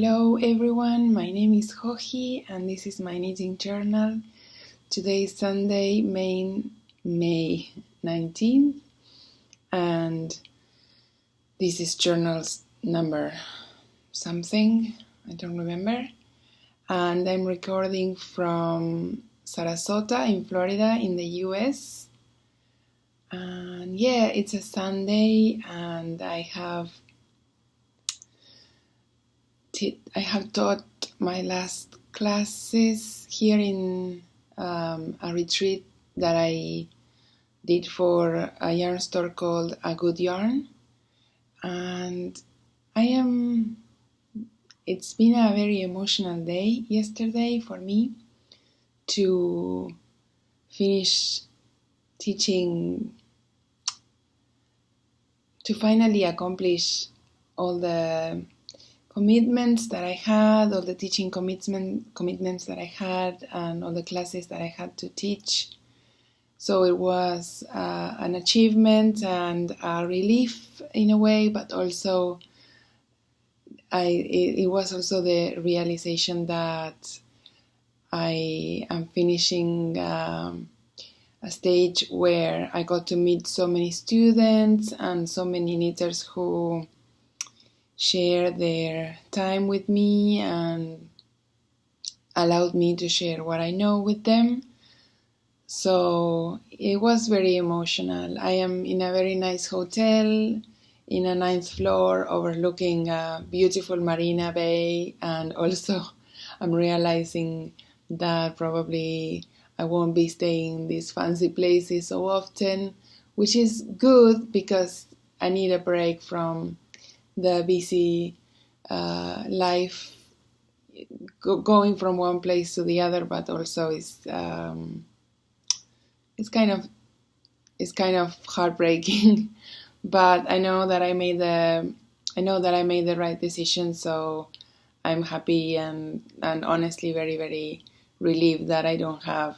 Hello everyone, my name is Joji and this is my knitting journal. Today is Sunday, May 19th, and this is journals number something, I don't remember. And I'm recording from Sarasota in Florida in the US. And yeah, it's a Sunday and I have taught my last classes here in a retreat that I did for a yarn store called A Good Yarn. And it's been a very emotional day yesterday for me to finish teaching, to finally accomplish all the commitments that I had, all the teaching commitments that I had, and all the classes that I had to teach. So it was an achievement and a relief in a way, but also it was also the realization that I am finishing a stage where I got to meet so many students and so many knitters who share their time with me and allowed me to share what I know with them. So it was very emotional. I am in a very nice hotel in a 9th floor overlooking a beautiful marina bay, and also I'm realizing that probably I won't be staying in these fancy places so often, which is good because I need a break from the busy life, going from one place to the other, but also it's kind of heartbreaking. But I know that I made the right decision, so I'm happy and honestly very, very relieved that I don't have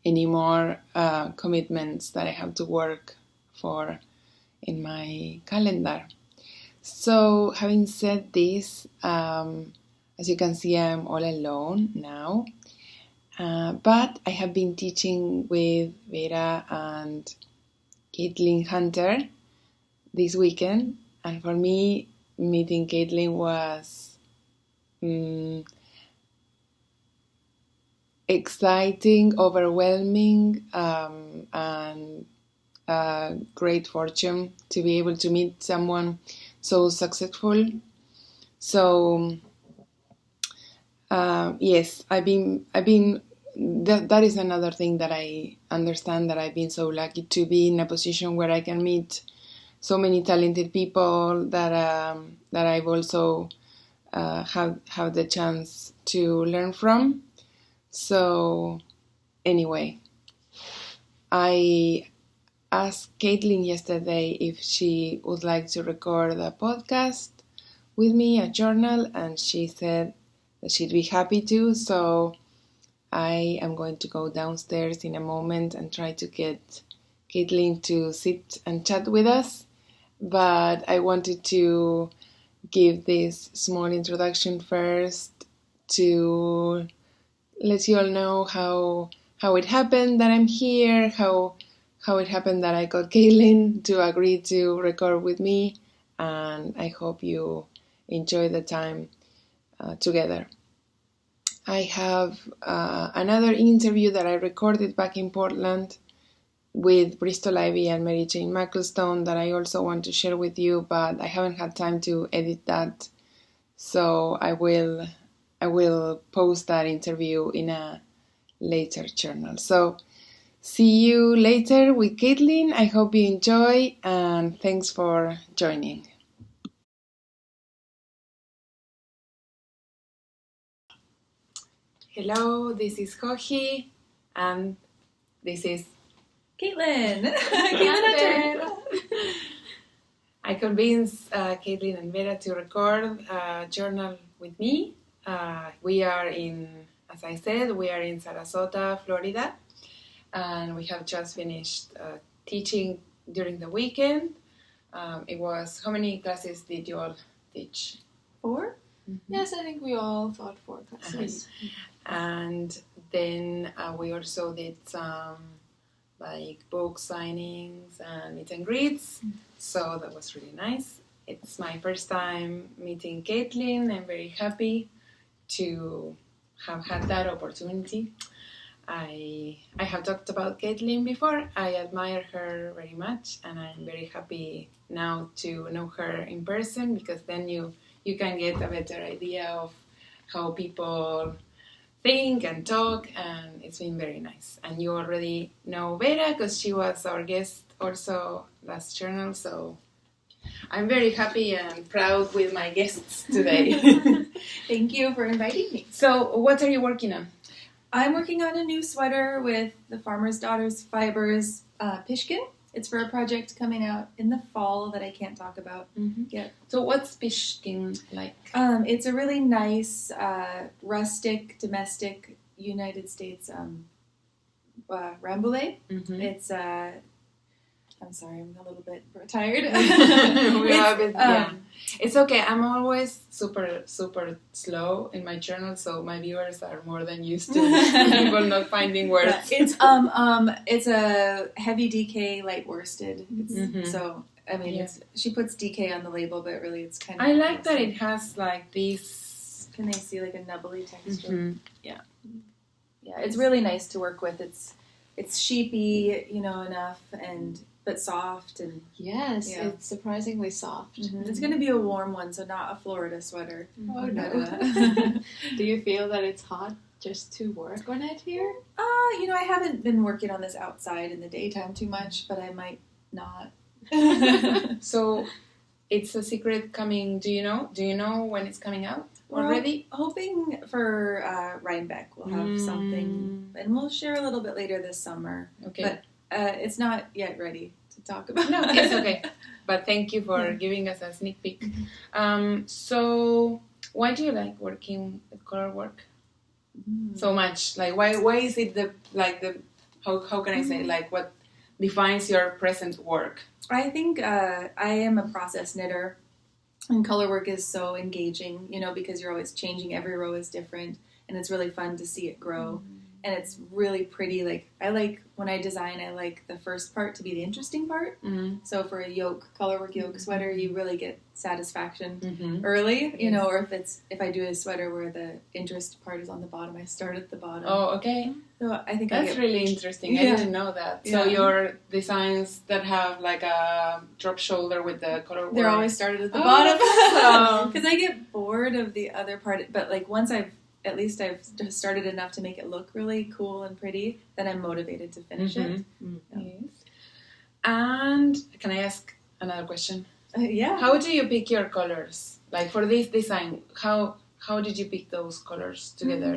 any more commitments that I have to work for in my calendar. So, having said this, as you can see, I'm all alone now. But I have been teaching with Veera and Caitlyn Hunter this weekend. And for me, meeting Caitlyn was exciting, overwhelming, and great fortune to be able to meet someone so successful. So yes, that is another thing that I understand, that I've been so lucky to be in a position where I can meet so many talented people that I've also have the chance to learn from. So anyway, I asked Caitlyn yesterday if she would like to record a podcast with me, a journal, and she said that she'd be happy to. So I am going to go downstairs in a moment and try to get Caitlyn to sit and chat with us. But I wanted to give this small introduction first to let you all know how it happened that I'm here, how it happened that I got Caitlyn to agree to record with me, and I hope you enjoy the time together. I have another interview that I recorded back in Portland with Bristol Ivy and Mary Jane Macklestone that I also want to share with you, but I haven't had time to edit that, so I will post that interview in a later journal. So see you later with Caitlyn. I hope you enjoy, and thanks for joining. Hello, this is Joji, and this is Caitlyn. I convinced Caitlyn and Veera to record a journal with me. We are as I said, we are in Sarasota, Florida, and we have just finished teaching during the weekend. It was, how many classes did you all teach? 4? Yes, I think we all thought 4 classes. And then we also did some like book signings and meet and greets. So that was really nice. It's my first time meeting Caitlyn. I'm very happy to have had that opportunity. I have talked about Caitlyn before. I admire her very much, and I'm very happy now to know her in person, because then you can get a better idea of how people think and talk, and it's been very nice. And you already know Veera, because she was our guest also last journal, so I'm very happy and proud with my guests today. Thank you for inviting me. So what are you working on? I'm working on a new sweater with the Farmer's Daughter's Fibers Pishkin. It's for a project coming out in the fall that I can't talk about yet. So what's Pishkin like? It's a really nice, rustic, domestic United States rambouillet. It's I'm sorry, I'm a little bit tired. It's okay. I'm always super slow in my journal, so my viewers are more than used to people not finding words. It's a heavy DK light worsted. So I mean, she puts DK on the label, but really it's kind of. I like that it has like this. Can they see like a nubbly texture? Yeah, it's really nice to work with. It's sheepy, enough but soft and it's surprisingly soft. It's going to be a warm one, so not a Florida sweater. Oh no! Do you feel that it's hot just to work on it here? I haven't been working on this outside in the daytime too much, but I might not. So, it's a secret coming. Do you know when it's coming out already? We're hoping for Rhinebeck. We'll have something, and we'll share a little bit later this summer. Okay. But it's not yet ready to talk about. No, it's okay. But thank you for giving us a sneak peek. So why do you like working with color work so much? Like why is it how can I say, like, what defines your present work? I think I am a process knitter, and color work is so engaging, because you're always changing. Every row is different, and it's really fun to see it grow. And it's really pretty. Like, I like, when I design, I like the first part to be the interesting part. So for a colorwork yoke sweater, you really get satisfaction early, or if I do a sweater where the interest part is on the bottom, I start at the bottom. Oh, okay. So I think that's really interesting. I didn't know that. So your designs that have like a drop shoulder with the color work, they're always started at the bottom. Because I get bored of the other part. But like once I've started enough to make it look really cool and pretty, then I'm motivated to finish it. Yes. And can I ask another question? Yeah. How do you pick your colors? Like for this design, how did you pick those colors together?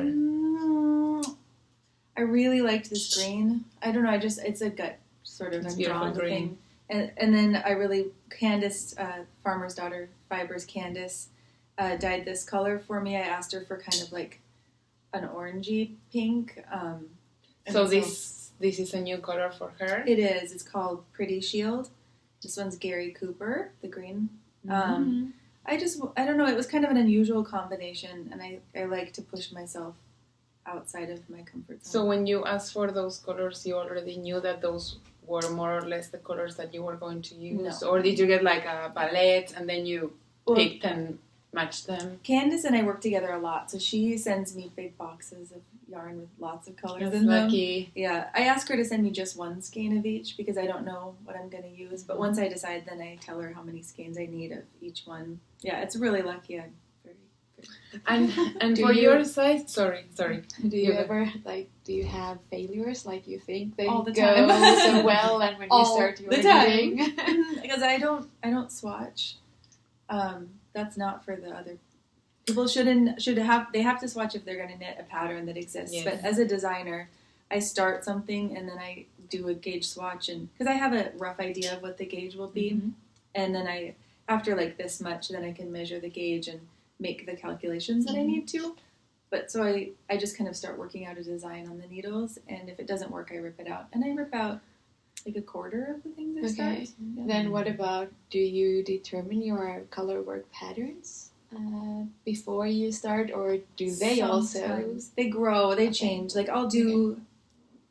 I really liked this green. I don't know. It's a gut sort of drawn thing. And then I really Candace, Farmer's Daughter Fibers, Candace. Dyed this color for me. I asked her for kind of like an orangey pink. So this is a new color for her? It is. It's called Pretty Shield. This one's Gary Cooper, the green. I don't know. It was kind of an unusual combination, and I like to push myself outside of my comfort zone. So when you asked for those colors, you already knew that those were more or less the colors that you were going to use? No. Or did you get like a palette and then you picked and match them? Candace and I work together a lot, so she sends me big boxes of yarn with lots of colors That's in them. lucky. Yeah, I ask her to send me just one skein of each because I don't know what I'm going to use. But once I decide, then I tell her how many skeins I need of each one. Yeah, it's really lucky. I'm very And for your size, sorry. Do you ever do you have failures? Like you think they all the go time. so well, and when you start your knitting, because I don't swatch. That's not for the other people. They have to swatch if they're going to knit a pattern that exists. Yes. But as a designer, I start something and then I do a gauge swatch, and because I have a rough idea of what the gauge will be, and then after like this much, then I can measure the gauge and make the calculations that I need to. But so I just kind of start working out a design on the needles, and if it doesn't work, I rip it out, and I rip out like a quarter of the things I start. Yeah. Then what about, do you determine your color work patterns? before you start, or do they also? Sometimes. They grow, they change. Like I'll do,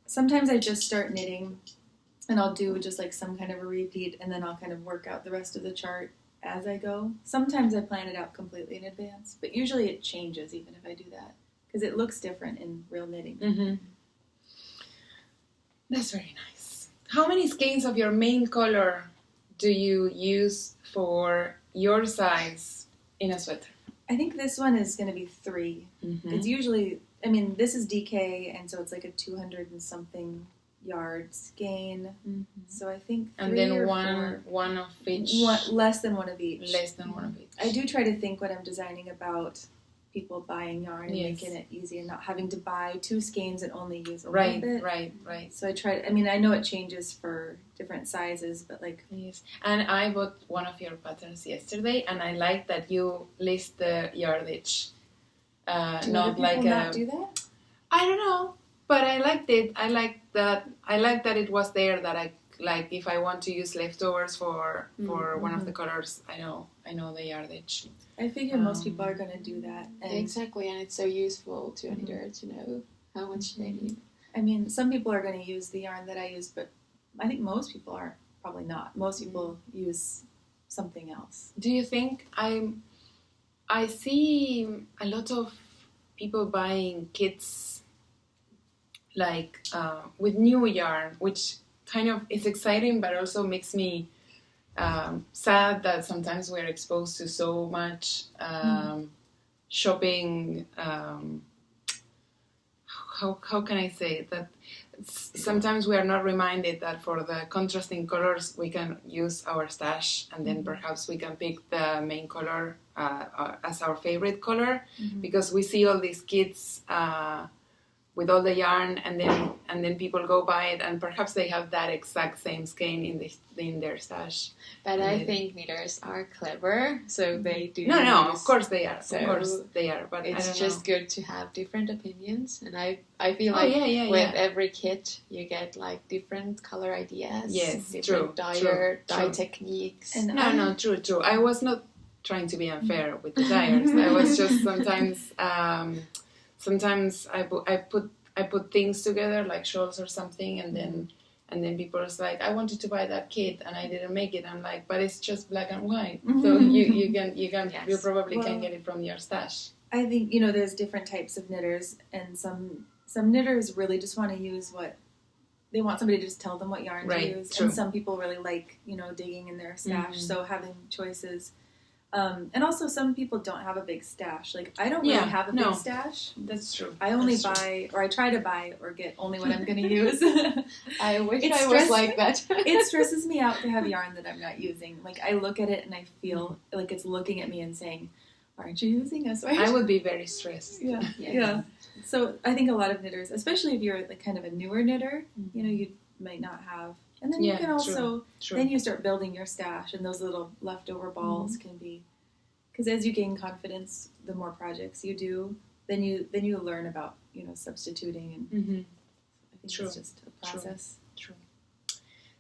sometimes I just start knitting and I'll do just like some kind of a repeat and then I'll kind of work out the rest of the chart as I go. Sometimes I plan it out completely in advance, but usually it changes even if I do that because it looks different in real knitting. Mm-hmm. That's very nice. How many skeins of your main color do you use for your size in a sweater? I think this one is going to be 3. Mm-hmm. It's usually, I mean, this is DK, and so it's like a 200 and something yard skein. Mm-hmm. So I think 3 and then or one of each. Less than one of each. Less than one of each. I do try to think when I'm designing about people buying yarn and Yes. making it easy and not having to buy 2 skeins and only use a Right, little bit. right. So I try. I mean, I know it changes for different sizes, but like Yes, and I bought one of your patterns yesterday, and I like that you list the yardage. do other Not people like not a. do that? I don't know, but I liked it. I like that it was there. That I like if I want to use leftovers for one of the colors. I know the yardage. I figure most people are going to do that. And Exactly, and it's so useful to a knitter to know how much they need. I mean, some people are going to use the yarn that I use, but I think most people are probably not. Most people use something else. Do you think I see a lot of people buying kits like with new yarn, which kind of is exciting, but also makes me sad that sometimes we're exposed to so much shopping. How can I say it? That sometimes we are not reminded that for the contrasting colors we can use our stash, and then perhaps we can pick the main color as our favorite color, because we see all these kits with all the yarn, and then people go buy it, and perhaps they have that exact same skein in their stash. But I think knitters are clever, so they do. No, of course they are. So of course they are. But it's I don't just know. good to have different opinions, and I feel Oh, like yeah, with yeah. every kit you get like different color ideas, Yes, different true. dye techniques. And No, true. I was not trying to be unfair with the dyers. I was just sometimes I put things together like shawls or something, and then people was like, I wanted to buy that kit and I didn't make it. I'm like, but it's just black and white, so you can Yes. you probably can Well, get it from your stash. I think, there's different types of knitters, and some knitters really just want to use what they want somebody to just tell them what yarn Right, to use. true. And some people really like, digging in their stash, so having choices. And also some people don't have a big stash. Like I don't really have a big stash. That's true. I only buy, or I try to buy or get only what I'm going to use. I wish It's I was stress- like that. It stresses me out to have yarn that I'm not using. Like I look at it and I feel like it's looking at me and saying, aren't you using this? I would be very stressed. Yeah. So I think a lot of knitters, especially if you're like kind of a newer knitter, you might not have. And then you can also, True. then you start building your stash, and those little leftover balls can be, because as you gain confidence, the more projects you do, then you learn about, substituting, and I think True. it's just a process. True.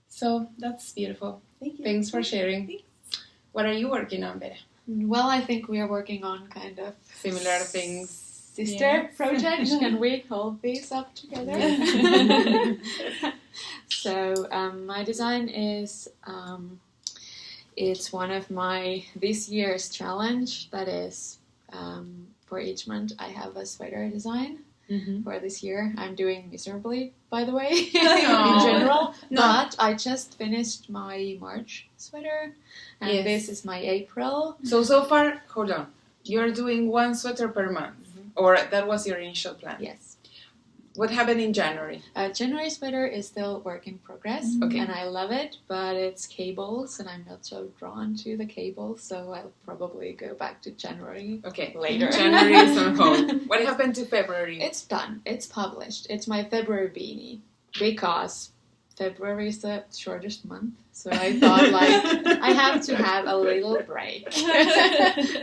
So that's beautiful. Thank you. Thanks for sharing. Thanks. What are you working on, Veera? Well, I think we are working on kind of Similar things. sister project. Can we hold these up together? So my design is it's one of my this year's challenge. That is for each month I have a sweater design. For this year, I'm doing miserably, by the way, in general. No. But I just finished my March sweater, and this is my April. So far, hold on. You're doing one sweater per month, or that was your initial plan? Yes. What happened in January? January sweater is still work in progress, Okay. and I love it, but it's cables, and I'm not so drawn to the cables, so I'll probably go back to January. Okay, Later. January is on hold. What happened to February? It's done. It's published. It's my February beanie, because February is the shortest month, so I thought, I have to have a little break.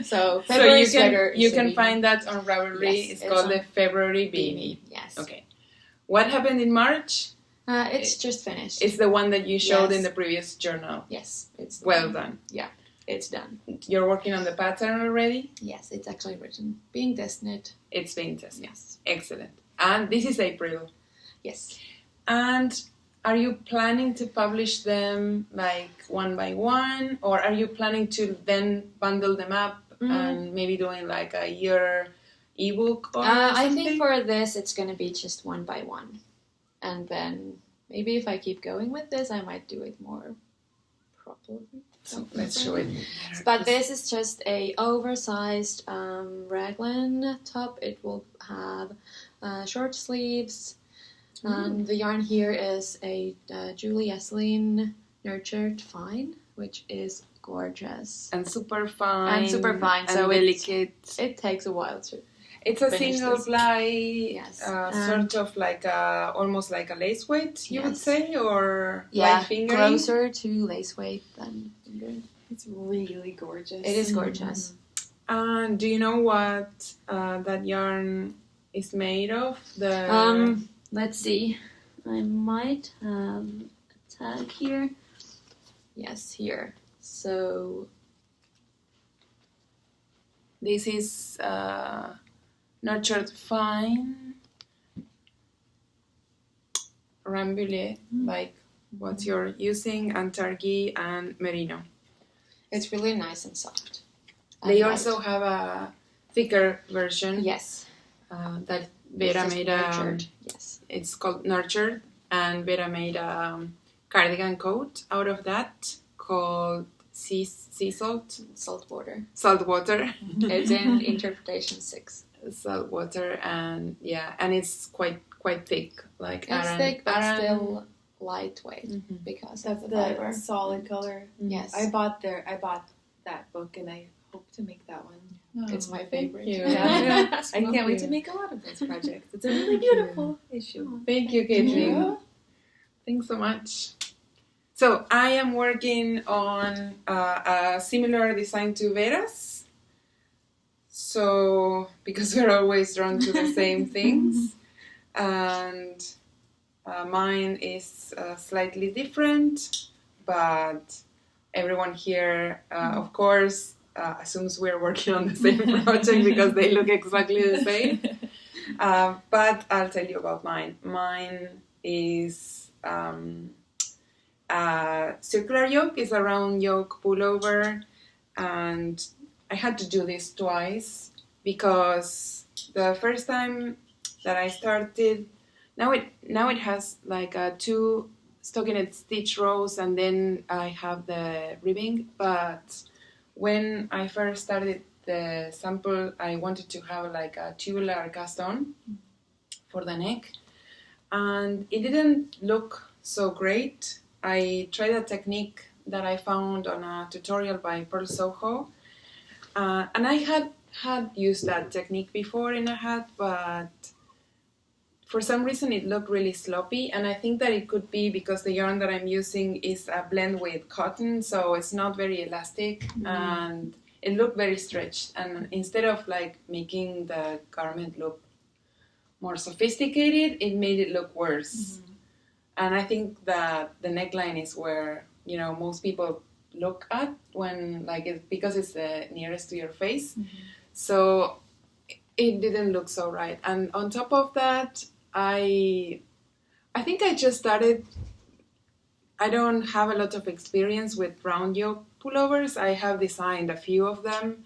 So February sweater is you a can beanie. find that on Ravelry. Yes, it's it's called on the February beanie. Yes. Okay. What happened in March? It's just finished. It's the one that you showed Yes. in the previous journal. Yes. It's Well done. Yeah. it's done. You're working on the pattern already? Yes, it's actually written. Being destined. It's being tested. Yes. Excellent. And this is April. Yes. And are you planning to publish them like one by one, or are you planning to then bundle them up and maybe doing like a year ebook or something? I think for this it's going to be just one by one. And then maybe if I keep going with this, I might do it more properly. So let's show it. But this is just a oversized raglan top. It will have short sleeves. And the yarn here is a Julie Esseline Nurtured Fine, which is gorgeous. And super fine. And so delicate. It takes a while to. It's a finish single this. ply, Yes. sort of like almost like a lace weight, you would Yes. say, or Yeah, light fingering? closer to lace weight than fingering. It's really gorgeous. It is gorgeous. And do you know what that yarn is made of? The Let's see. I might have a tag here. Yes, here. So this is Nurtured Fine Rambouillet, like what you're using, and Targhee and Merino. it's really nice and soft. They And also light. have a thicker version Yes. that Veera It's just made. nurtured. Yes. It's called Nurtured, and Veera made a cardigan coat out of that called sea salt, Salt water. salt water, It's in interpretation 6. salt water, and and it's quite thick, like It's Aran. thick, but Aran- still lightweight Mhm. because That's of the the fiber. solid color. Yes. I bought that book and I hope to make that one. It's my favorite. you. Yeah. I Love can't wait you. to make a lot of those projects. It's a really beautiful issue. Thank you, Caitlyn. Yeah. Thanks so much. So I am working on a similar design to Veera's. So because we're always drawn to the same things, and mine is slightly different, but everyone here, of course, assumes we're working on the same project because they look exactly the same. But I'll tell you about mine. Mine is a circular yoke. It's a round yoke pullover, and I had to do this twice because the first time that I started, now it has like a 2 stockinette stitch rows, and then I have the ribbing. But when I first started the sample, I wanted to have like a tubular cast on for the neck, and it didn't look so great. I tried a technique that I found on a tutorial by Pearl Soho, and I had used that technique before in a hat, but for some reason it looked really sloppy, and I think that it could be because the yarn that I'm using is a blend with cotton, so it's not very elastic, and it looked very stretched, and instead of like making the garment look more sophisticated, it made it look worse. And I think that the neckline is where, you know, most people look at when, like, because it's the nearest to your face. So it didn't look so right. And on top of that, I think I just started. I don't have a lot of experience with round yoke pullovers. I have designed a few of them,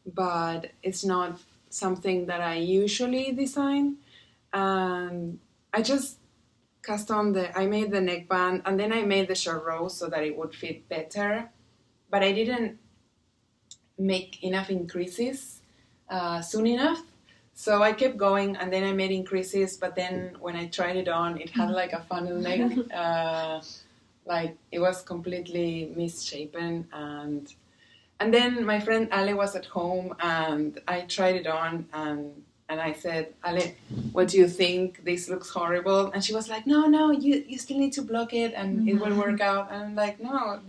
but it's not something that I usually design. And I just cast on I made the neckband, and then I made the short rows so that it would fit better. But I didn't make enough increases soon enough. So I kept going, and then I made increases, but then when I tried it on, it had like a funnel neck. Like it was completely misshapen, and then my friend Ale was at home, and I tried it on, and I said, Ale, what do you think? This looks horrible. And she was like, no, you still need to block it, and it will work out. And I'm like, no,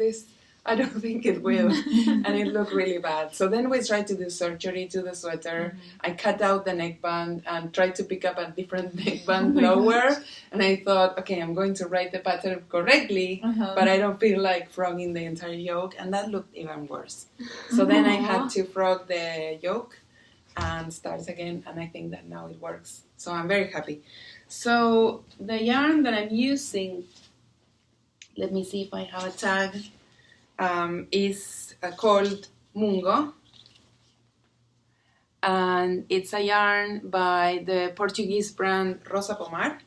I don't think it will. And it looked really bad. So then we tried to do surgery to the sweater. I cut out the neckband and tried to pick up a different neckband lower. And I thought, okay, I'm going to write the pattern correctly, but I don't feel like frogging the entire yoke. And that looked even worse. So then I had to frog the yoke and start again. And I think that now it works. So I'm very happy. So the yarn that I'm using, let me see if I have a tag, is called Mungo. And it's a yarn by the Portuguese brand Rosa Pomar.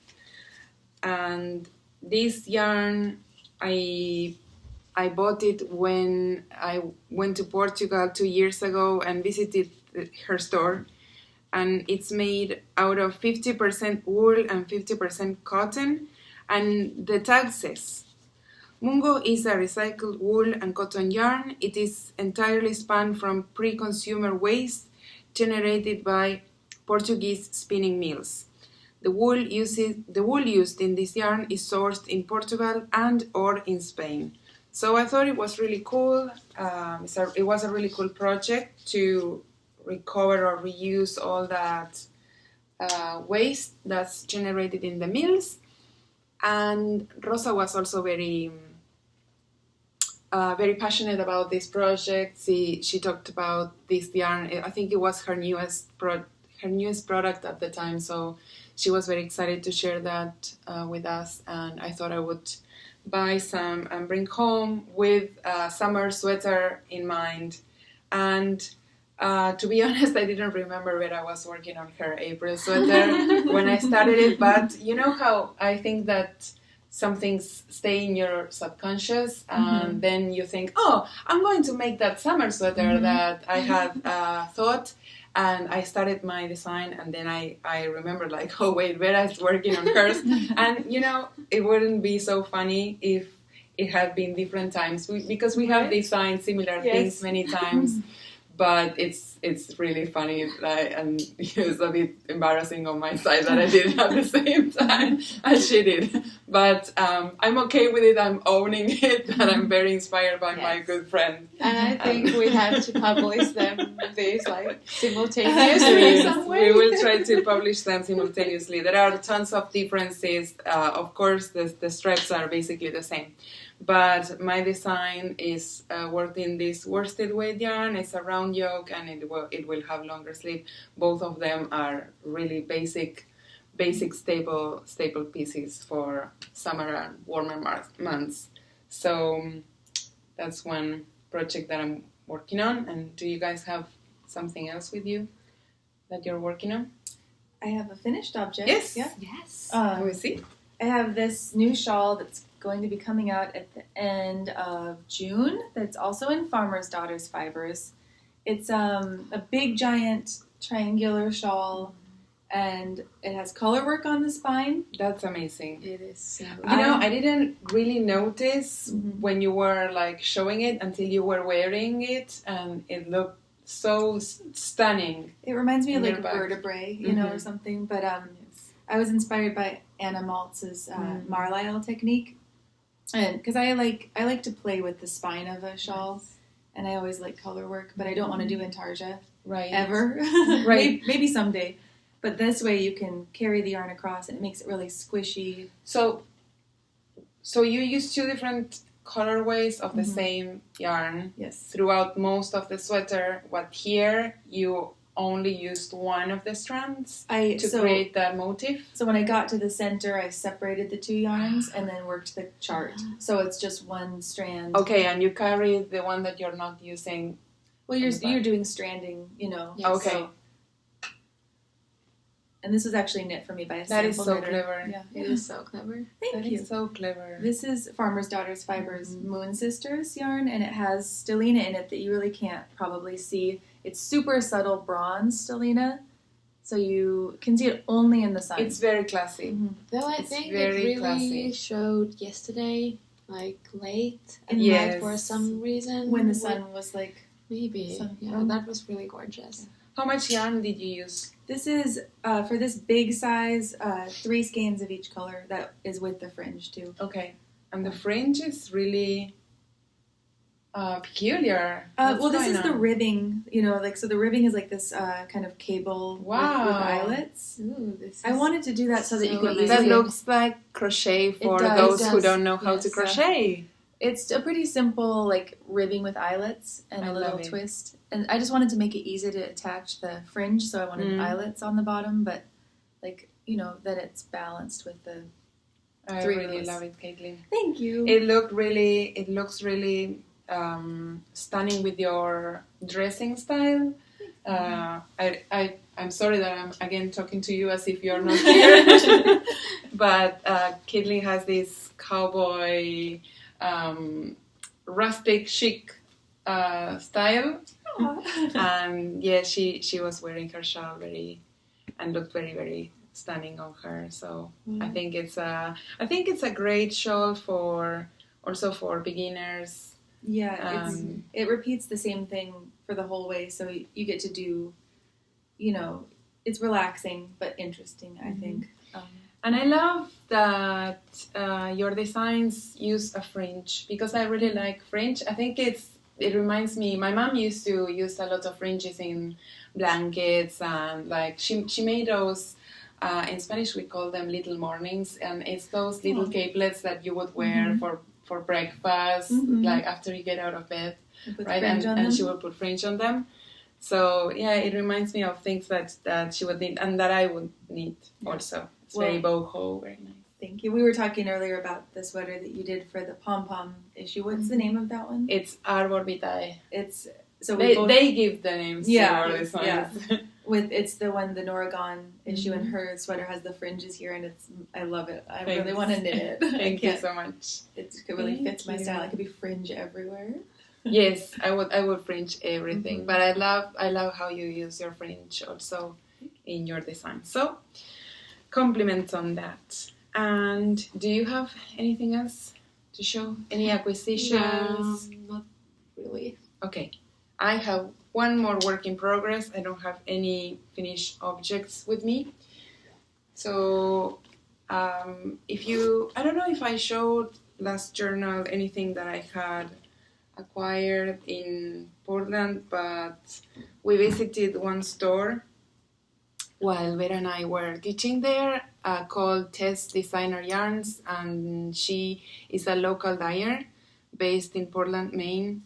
And this yarn, I bought it when I went to Portugal 2 years ago and visited her store. And it's made out of 50% wool and 50% cotton. And the tag says, Mungo is a recycled wool and cotton yarn. It is entirely spun from pre-consumer waste generated by Portuguese spinning mills. The wool used in this yarn is sourced in Portugal and or in Spain. So I thought it was really cool. It was a really cool project to recover or reuse all that waste that's generated in the mills. And Rosa was also very passionate about this project. She talked about this yarn. I think it was her newest product at the time. So she was very excited to share that with us. And I thought I would buy some and bring home with a summer sweater in mind. And to be honest, I didn't remember that I was working on her April sweater when I started it. But you know how I think that some things stay in your subconscious, and then you think, oh, I'm going to make that summer sweater that I had thought. And I started my design, and then I remembered, like, oh, wait, Veera is working on hers. And, you know, it wouldn't be so funny if it had been different times, because we have designed similar things many times. But it's really funny, and it's a bit embarrassing on my side that I did it at the same time as she did. But I'm okay with it. I'm owning it, and I'm very inspired by my good friend. And I think we have to publish these like simultaneously in some way. We will try to publish them simultaneously. There are tons of differences. Of course, the stripes are basically the same. But my design is worked in this worsted weight yarn. It's a round yoke, and it will have longer sleeve. Both of them are really basic staple pieces for summer and warmer months. So that's one project that I'm working on. And do you guys have something else with you that you're working on? I have a finished object. Yes. Yeah. Yes. We see. I have this new shawl that's going to be coming out at the end of June. That's also in Farmer's Daughter's Fibers. It's a big, giant, triangular shawl, and it has color work on the spine. That's amazing. It is so You know, I didn't really notice when you were like showing it until you were wearing it, and it looked so stunning. It reminds me of like back. vertebrae, you know, or something. But I was inspired by Anna Maltz's Marlisle technique, and because I like to play with the spine of a shawl, and I always like color work, but I don't want to do intarsia ever. Right. Maybe someday. But this way you can carry the yarn across, and it makes it really squishy. So you use two different colorways of the same yarn throughout most of the sweater. What here you only used one of the strands to create that motif? So when I got to the center, I separated the two yarns and then worked the chart. So it's just one strand. Okay, and you carry the one that you're not using. Well, you're doing stranding, you know. Yes. Okay. So, and this was actually knit for me by a That is so knitter. clever. Yeah, it is so clever. Thank you. That is so clever. This is Farmer's Daughter's Fibers Moon Sisters yarn, and it has stellina in it that you really can't probably see. It's super subtle bronze stellina, so you can see it only in the sun. It's very classy. Though I It's think very it really classy. showed yesterday, like late at Yes. night for some reason. when the sun was like... Maybe. Yeah, that was really gorgeous. How much yarn did you use? This is, for this big size, 3 skeins of each color. That is with the fringe, too. Okay. And the fringe is really peculiar. Well, this is the ribbing, so the ribbing is like this kind of cable with eyelets. Ooh, I wanted to do that so that you could easily... That looks like crochet for those who don't know how to crochet. It's a pretty simple, like, ribbing with eyelets and a little twist. And I just wanted to make it easy to attach the fringe, so I wanted eyelets on the bottom, but, like, that it's balanced with the I really love it, Caitlyn. Thank you. It looks really stunning with your dressing style. I'm sorry that I'm again talking to you as if you're not here, but Caitlyn has this cowboy, rustic chic style, and she was wearing her shawl and looked very stunning on her. So I think it's a great shawl for beginners. Yeah, it repeats the same thing for the whole way, so you get to do, it's relaxing but interesting, I think. And I love that your designs use a fringe, because I really like fringe. I think it reminds me, my mom used to use a lot of fringes in blankets, and like she made those, in Spanish we call them little mornings, and it's those little capelets that you would wear for breakfast, like after you get out of bed, right? And she would put fringe on them. So yeah, it reminds me of things that she would need and that I would need also. It's very boho, very nice. Thank you. We were talking earlier about the sweater that you did for the pom-pom issue. What's the name of that one? It's Arbor Vitae. It's they give the names to our designs. Yeah. It's the one, the Noragon issue, and her sweater has the fringes here, and I love it. I really want to knit it. Thank you so much. It really fits my style. It could be fringe everywhere. Yes, I would fringe everything, but I love how you use your fringe also in your design. So compliments on that. And do you have anything else to show? Any acquisitions? No, not really. Okay, I have one more work in progress. I don't have any finished objects with me. So I don't know if I showed last journal anything that I had acquired in Portland, but we visited one store while Veera and I were teaching there, called Tess Designer Yarns, and she is a local dyer based in Portland, Maine.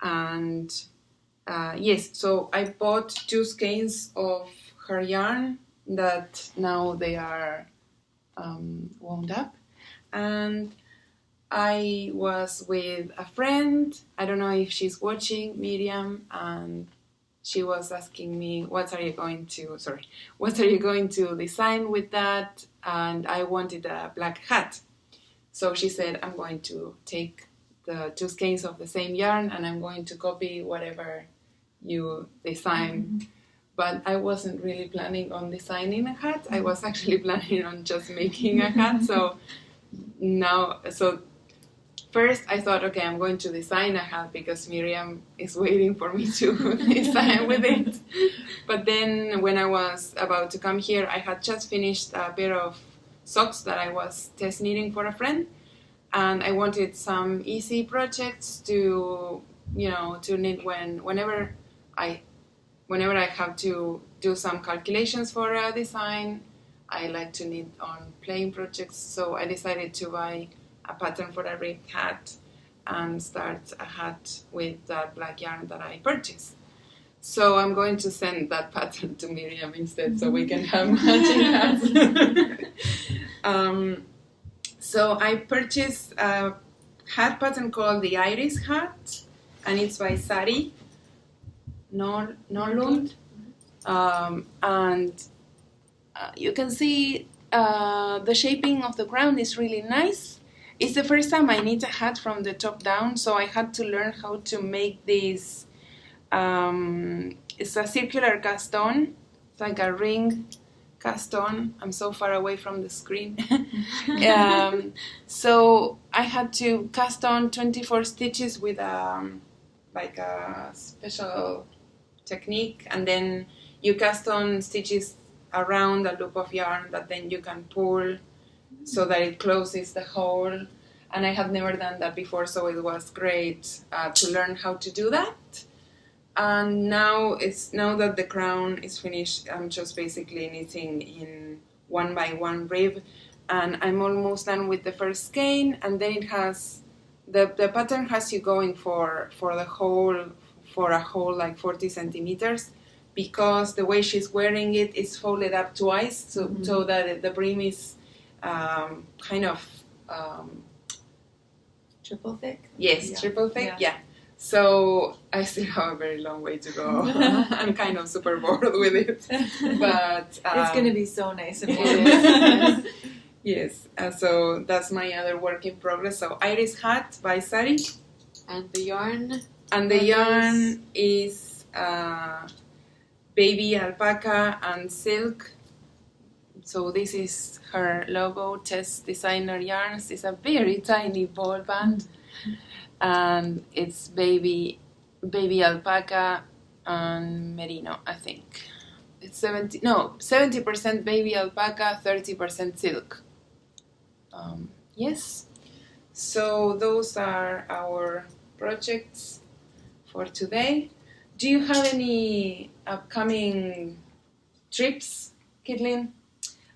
And so I bought 2 skeins of her yarn that now they are wound up, and I was with a friend, I don't know if she's watching, Miriam, and she was asking me, what are you going to design with that? And I wanted a black hat. So she said, I'm going to take the 2 skeins of the same yarn and I'm going to copy whatever you design. But I wasn't really planning on designing a hat. I was actually planning on just making a hat. So first I thought, okay, I'm going to design a hat because Miriam is waiting for me to design with it. But then when I was about to come here, I had just finished a pair of socks that I was test knitting for a friend. And I wanted some easy projects to knit whenever I have to do some calculations for a design. I like to knit on plain projects, so I decided to buy a pattern for a red hat and start a hat with that black yarn that I purchased. So I'm going to send that pattern to Miriam instead, so we can have matching hats. So I purchased a hat pattern called the Iris hat, and it's by Sari Norlund. And you can see the shaping of the ground is really nice. It's the first time I knit a hat from the top down, so I had to learn how to make this. It's a circular cast on. It's like a ring cast on. I'm so far away from the screen. So I had to cast on 24 stitches with like a special technique, and then you cast on stitches around a loop of yarn that then you can pull so that it closes the hole. and I had never done that before, so it was great to learn how to do that. And now that the crown is finished, I'm just basically knitting in 1 by 1 rib, and I'm almost done with the first skein, and then it has the pattern has you going for a whole like 40 centimeters, because the way she's wearing it is folded up twice, so that the brim is kind of triple thick. Yes, triple thick. Yeah. So I still have a very long way to go. I'm kind of super bored with it, but it's going to be so nice and warm. Yes. So that's my other work in progress. So Iris hat by Sari, and the yarn. And the yarn is baby alpaca and silk. So this is her logo, Test Designer Yarns. It's a very tiny ball band. And it's baby alpaca and merino, I think. It's 70% baby alpaca, 30% silk. Yes. So those are our projects for today. Do you have any upcoming trips, Caitlyn?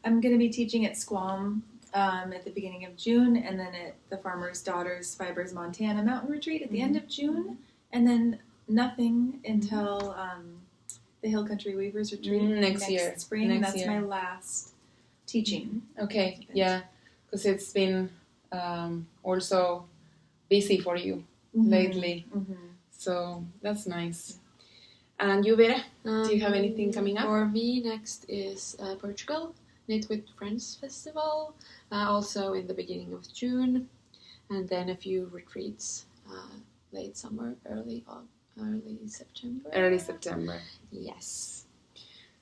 I'm going to be teaching at Squam at the beginning of June, and then at the Farmer's Daughters Fibers Montana Mountain Retreat at the end of June, and then nothing until the Hill Country Weavers Retreat next spring. That's my last teaching. Okay, yeah, because it's been also busy for you lately, so that's nice. And you, Veera, do you have anything coming up? For me, next is Portugal. Knit with Friends Festival, also in the beginning of June, and then a few retreats late summer, early September. Early September. Yes.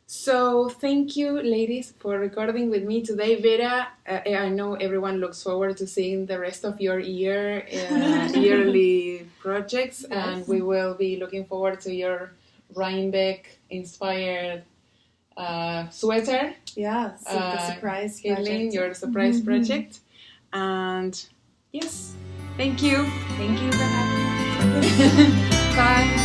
So thank you, ladies, for recording with me today. Veera, I know everyone looks forward to seeing the rest of your yearly projects, yes. And we will be looking forward to your Rhinebeck-inspired sweater. Yeah, the surprise Caitlyn, your surprise project. And yes, thank you. Thank you for having me. Bye.